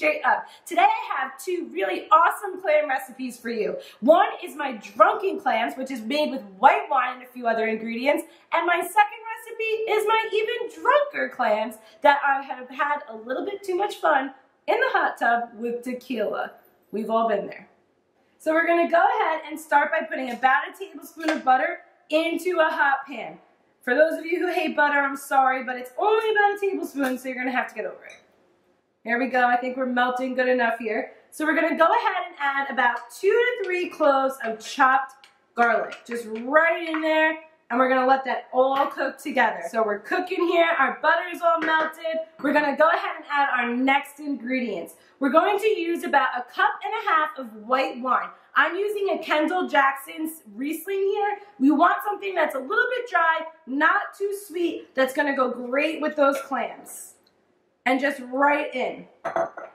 straight up. Today I have two really awesome clam recipes for you. One is my Drunken Clams, which is made with white wine and a few other ingredients. And my second recipe is my even drunker clams that I have had a little bit too much fun in the hot tub with tequila. We've all been there. So we're gonna go ahead and start by putting about a tablespoon of butter into a hot pan. For those of you who hate butter, I'm sorry, but it's only about a tablespoon, so you're gonna have to get over it. Here we go, I think we're melting good enough here. So we're gonna go ahead and add about 2 to 3 cloves of chopped garlic. Just right in there, and we're gonna let that all cook together. So we're cooking here, our butter is all melted. We're gonna go ahead and add our next ingredients. We're going to use about 1.5 cups of white wine. I'm using a Kendall Jackson's Riesling here. We want something that's a little bit dry, not too sweet, that's gonna go great with those clams. And just right in.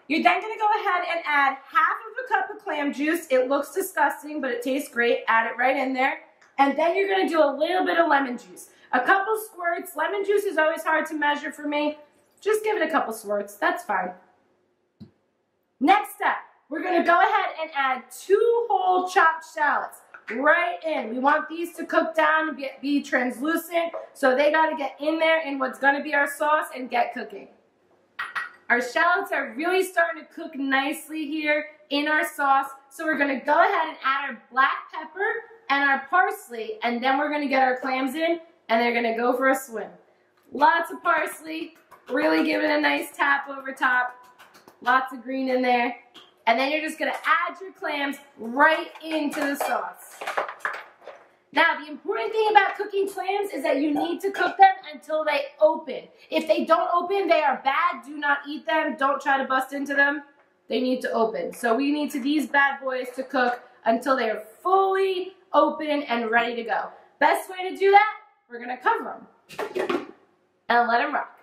You're then gonna go ahead and add 1/2 cup of clam juice. It looks disgusting, but it tastes great. Add it right in there. And then you're gonna do a little bit of lemon juice. A couple squirts. Lemon juice is always hard to measure for me. Just give it a couple squirts, that's fine. Next step, we're gonna go ahead and add 2 whole chopped shallots right in. We want these to cook down and be translucent, so they gotta get in there in what's gonna be our sauce and get cooking. Our shallots are really starting to cook nicely here in our sauce, so we're gonna go ahead and add our black pepper and our parsley, and then we're gonna get our clams in, and they're gonna go for a swim. Lots of parsley, really give it a nice tap over top. Lots of green in there. And then you're just gonna add your clams right into the sauce. Now, the important thing about cooking clams is that you need to cook them until they open. If they don't open, they are bad. Do not eat them. Don't try to bust into them. They need to open. So we need these bad boys to cook until they are fully open and ready to go. Best way to do that, we're gonna cover them and let them rock.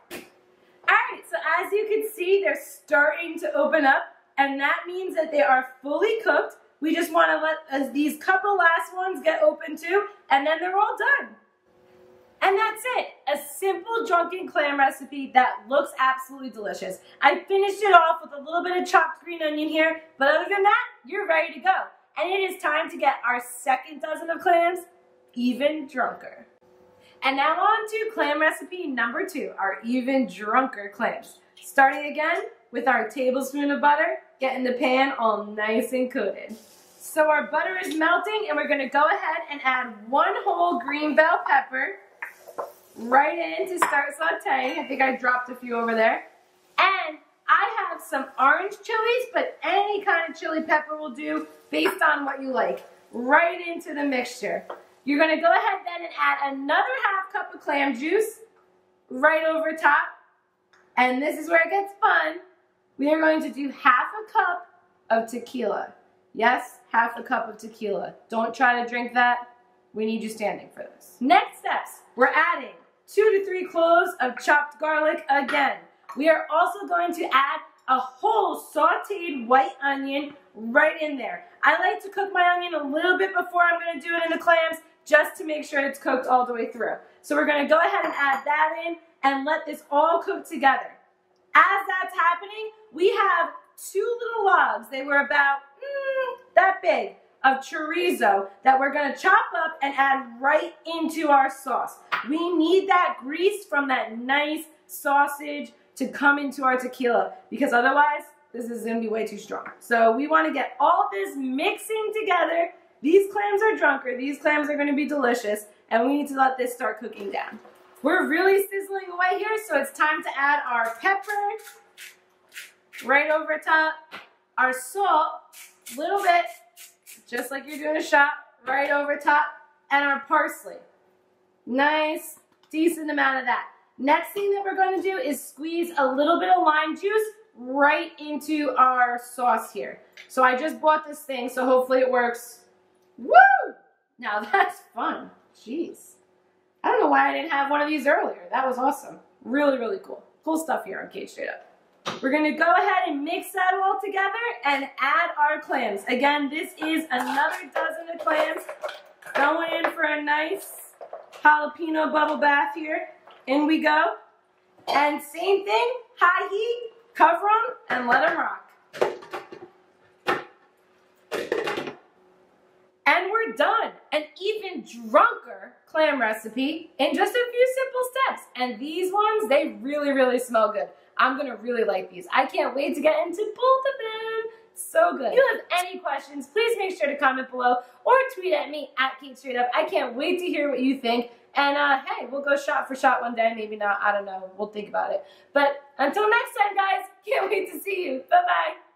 All right, so as you can see, they're starting to open up, and that means that they are fully cooked. We just want to let these couple last ones get open too, and then they're all done. And that's it. A simple drunken clam recipe that looks absolutely delicious. I finished it off with a little bit of chopped green onion here, but other than that, you're ready to go. And it is time to get our second dozen of clams even drunker. And now on to clam recipe number 2, our even drunker clams. Starting again with our tablespoon of butter, getting the pan all nice and coated. So our butter is melting, and we're gonna go ahead and add 1 whole green bell pepper right in to start sauteing. I think I dropped a few over there. And I have some orange chilies, but any kind of chili pepper will do based on what you like. Right into the mixture. You're gonna go ahead then and add another 1/2 cup of clam juice right over top. And this is where it gets fun. We are going to do 1/2 cup of tequila. Yes, 1/2 cup of tequila. Don't try to drink that. We need you standing for this. Next steps, we're adding 2 to 3 cloves of chopped garlic again. We are also going to add a whole sauteed white onion right in there. I like to cook my onion a little bit before I'm going to do it in the clams, just to make sure it's cooked all the way through. So we're gonna go ahead and add that in and let this all cook together. As that's happening, we have 2 little logs. They were about that big of chorizo that we're gonna chop up and add right into our sauce. We need that grease from that nice sausage to come into our tequila, because otherwise this is gonna be way too strong. So we wanna get all this mixing together. These clams are drunker, these clams are going to be delicious, and we need to let this start cooking down. We're really sizzling away here, so it's time to add our pepper right over top, our salt, a little bit, just like you're doing a shot, right over top, and our parsley. Nice, decent amount of that. Next thing that we're going to do is squeeze a little bit of lime juice right into our sauce here. So I just bought this thing, so hopefully it works. Woo! Now that's fun. Jeez. I don't know why I didn't have one of these earlier. That was awesome. Really, really cool. Cool stuff here on Cait Straight Up. We're going to go ahead and mix that all together and add our clams. Again, this is another dozen of clams. Going in for a nice jalapeno bubble bath here. In we go. And same thing, high heat, cover them, and let them rock. And we're done. An even drunker clam recipe in just a few simple steps. And these ones, they really, really smell good. I'm gonna really like these. I can't wait to get into both of them. So good. If you have any questions, please make sure to comment below or tweet at me at Cait Straight Up. I can't wait to hear what you think. And hey, we'll go shot for shot one day. Maybe not. I don't know. We'll think about it. But until next time, guys, can't wait to see you. Bye-bye.